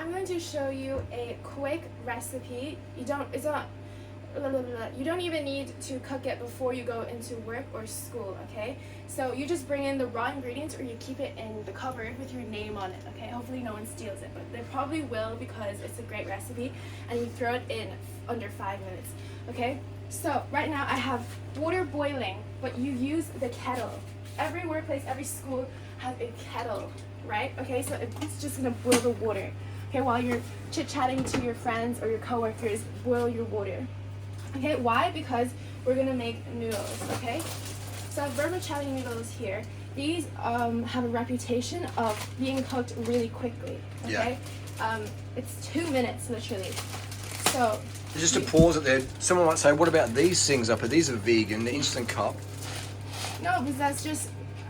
I'm going to show you a quick recipe. You don't even need to cook it before you go into work or school, okay? So you just bring in the raw ingredients or you keep it in the cupboard with your name on it, okay? Hopefully no one steals it, but they probably will because it's a great recipe, and you throw it in under 5 minutes, okay? So right now I have water boiling, but you use the kettle. Every workplace, every school has a kettle, right? Okay, so it's just gonna boil the water. Okay, while you're chit-chatting to your friends or your coworkers, boil your water. Okay, why? Because we're gonna make noodles, okay? So I have vermicelli noodles here. These have a reputation of being cooked really quickly, okay? Yeah. It's 2 minutes, literally. So just to pause it there, someone might say, what about these things up here? These are vegan, the Instant Cup. No, because that's just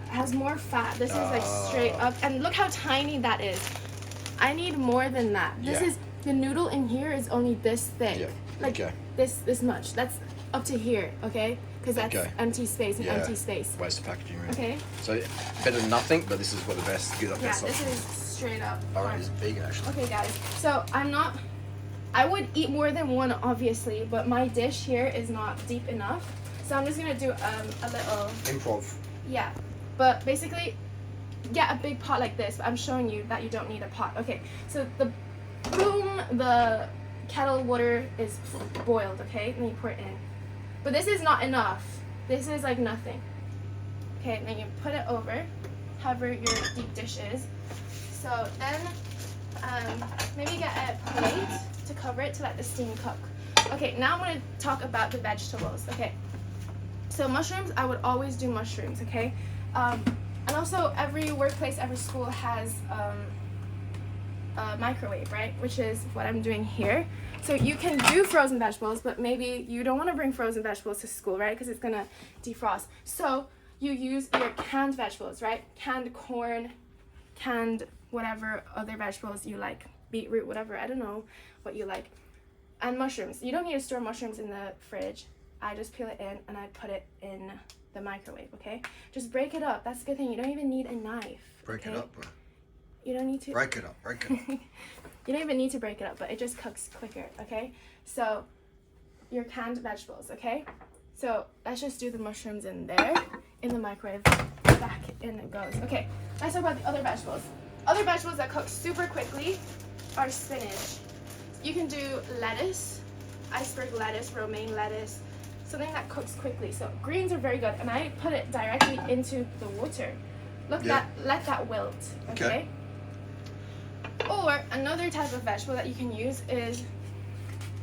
has more fat. This is like straight up, and look how tiny that is. I need more than that. This is the noodle in here is only this thick. Yeah. Like this much. That's up to here, okay? Because that's empty space and empty space. Waste of packaging, really. Okay. So better than nothing, but this is what the best good up Yeah, this is straight up. Oh, it is vegan actually. Okay, guys. So I would eat more than one, obviously, but my dish here is not deep enough. So I'm just gonna do a little improv. Yeah, but basically, get a big pot like this. But I'm showing you that you don't need a pot. Okay, so the kettle water is boiled. Okay, and then you pour it in. But this is not enough. This is like nothing. Okay, and then you put it over, however your deep dish is. So then, maybe get a plate to cover it to let the steam cook. Okay, now I'm gonna talk about the vegetables. Okay. So mushrooms, I would always do mushrooms, okay? And also every workplace, every school has a microwave, right? Which is what I'm doing here. So you can do frozen vegetables, but maybe you don't want to bring frozen vegetables to school, right? Because it's going to defrost. So you use your canned vegetables, right? Canned corn, canned whatever other vegetables you like. Beetroot, whatever, I don't know what you like. And mushrooms. You don't need to store mushrooms in the fridge. I just peel it in and I put it in the microwave, okay? Just break it up. That's the good thing. You don't even need a knife. Break it up, bro. You don't need to. Break it up. You don't even need to break it up, but it just cooks quicker, okay? So, your canned vegetables, okay? So, let's just do the mushrooms in there, in the microwave. Back in it goes. Okay, let's talk about the other vegetables. Other vegetables that cook super quickly are spinach. You can do lettuce, iceberg lettuce, romaine lettuce, something that cooks quickly. So greens are very good, and I put it directly into the water. Let that wilt, okay? Or another type of vegetable that you can use is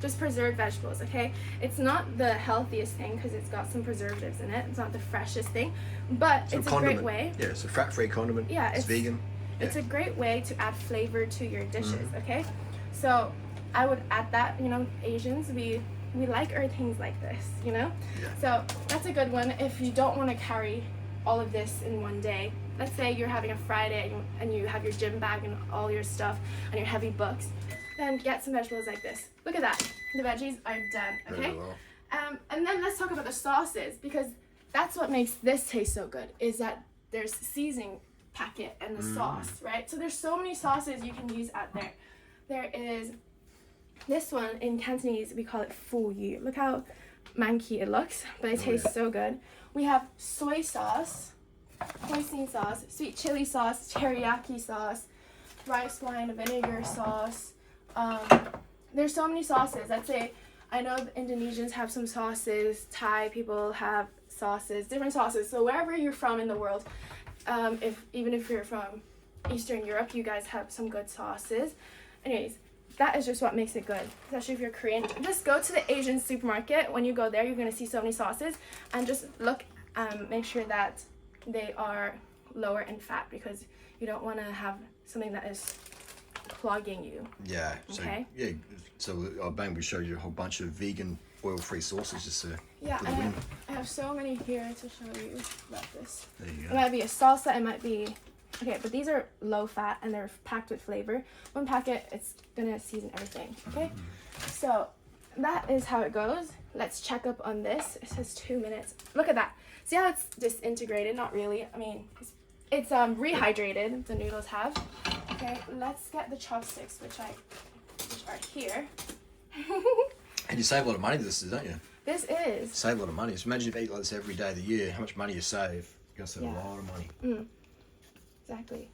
just preserved vegetables, okay? It's not the healthiest thing because it's got some preservatives in it. It's not the freshest thing, but it's a great way. Yeah, it's a fat-free condiment. Yeah, it's vegan. It's a great way to add flavor to your dishes, okay? So I would add that. You know, Asians, we like our things like this, you know? Yeah. So that's a good one if you don't want to carry all of this in one day. Let's say you're having a Friday and you have your gym bag and all your stuff and your heavy books. Then get some vegetables like this. Look at that. The veggies are done, okay? Very well. And then let's talk about the sauces, because that's what makes this taste so good, is that there's seasoning packet and the sauce, right? So there's so many sauces you can use out there. There is this one in Cantonese, we call it phu yu. Look how manky it looks, but it tastes so good. We have soy sauce, hoisin sauce, sweet chili sauce, teriyaki sauce, rice wine vinegar sauce. There's so many sauces. Let's say, I know the Indonesians have some sauces, Thai people have sauces, different sauces. So wherever you're from in the world, even if you're from Eastern Europe, you guys have some good sauces. Anyways, that is just what makes it good, especially if you're Korean. Just go to the Asian supermarket. When you go there, you're going to see so many sauces, and just look, make sure that they are lower in fat, because you don't want to have something that is clogging you. Yeah. Okay? So I'll maybe show you a whole bunch of vegan oil-free sauces just to for the win. I have so many here to show you about this. There you It go. might be a salsa, it might be... Okay, but these are low fat and they're packed with flavor. One packet, it's gonna season everything, okay? So that is how it goes. Let's check up on this. It says 2 minutes. Look at that. See how it's disintegrated? Not really. I mean, it's rehydrated, the noodles have. Okay, let's get the chopsticks, which are here. And you save a lot of money with this, don't you? This is. Save a lot of money. So imagine if you eat like this every day of the year, how much money you save. You're going to save a lot of money. Exactly.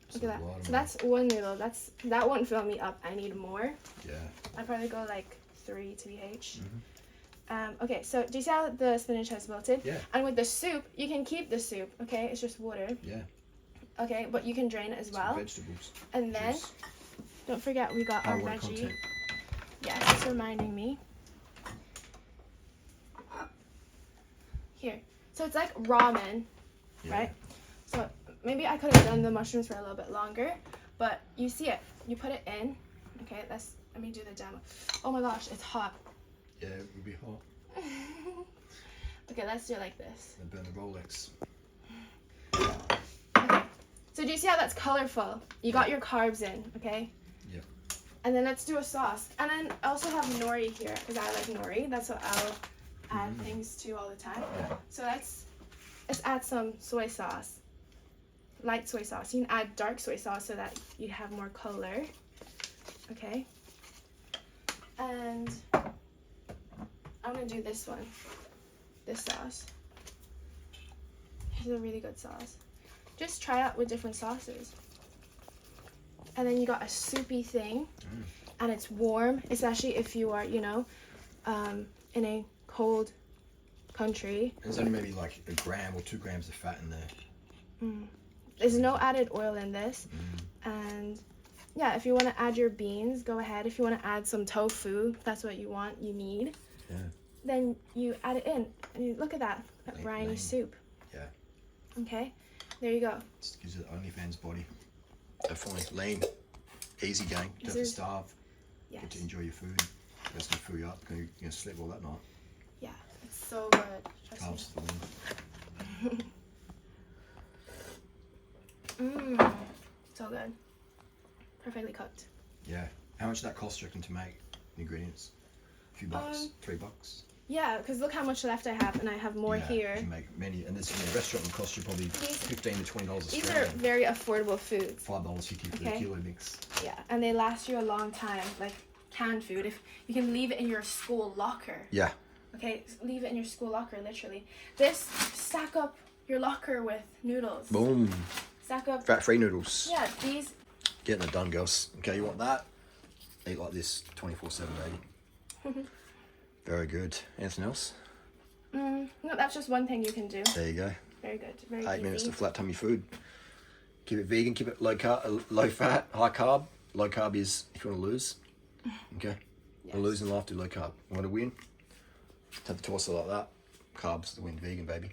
Save Look at a lot that. of So money. that's one noodle. That won't fill me up. I need more. Yeah. I'd probably go like 3 TBH. Okay, so do you see how the spinach has wilted? Yeah. And with the soup, you can keep the soup, okay? It's just water. Yeah. Okay, but you can drain it as well. Some vegetables. And then, Juice. don't forget we got our High water veggie. content. Yeah, it's reminding me. Here. So it's like ramen, Yeah. right? So maybe I could have done the mushrooms for a little bit longer, but you see it. You put it in. Okay, let me do the demo. Oh my gosh, it's hot. Yeah, it would be hot. Okay, let's do it like this. And burn the Rolex. Okay. So do you see how that's colorful? You got your carbs in, okay? Yeah. And then let's do a sauce. And then I also have nori here because I like nori. That's what I'll add things to all the time. Yeah. So let's add some soy sauce. Light soy sauce. You can add dark soy sauce so that you have more color. Okay. And I'm gonna do this one. This sauce. This is a really good sauce. Just try out with different sauces. And then you got a soupy thing, and it's warm, especially if you are, in a cold country. There's only maybe like a gram or 2 grams of fat in there. There's no added oil in this. And yeah, if you want to add your beans, go ahead. If you want to add some tofu, if that's what you need. Yeah. Then you add it in. And you, look at that briny lean. soup. Yeah. Okay, there you go. Just gives it OnlyFans body. Definitely lean, easy going. Don't have to is- starve. Yes. Get to enjoy your food. That's to fill you up. You're gonna sleep all that night. Yeah, it's so good. Trust Carbs to the win. me. Mmm, so good. Perfectly cooked. Yeah. How much did that cost you reckon to make the ingredients? A few bucks, $3. Yeah, because look how much left I have, and I have more Yeah, here. You can make many, and this in a restaurant will cost you probably $15 to $20 These are Australian. very affordable foods. $5.50 for the Okay. kilo mix. Yeah, and they last you a long time, like canned food. If you can leave it in your school locker. Yeah. Okay, leave it in your school locker, literally. This, stack up your locker with noodles. Boom. Stack up. Fat-free noodles. Yeah, these. Getting it done, girls. Okay, you want that? Eat like this 24/7, baby. Very good. Anything else? No, that's just one thing you can do. There you go. Very good. Very 8 easy. minutes to flat tummy food. Keep it vegan, keep it low carb, low fat, high carb. Low carb is if you want to lose. Okay? You want to lose in life, do low carb. You want to win? Have the torso like that. Carbs, the win. Vegan, baby.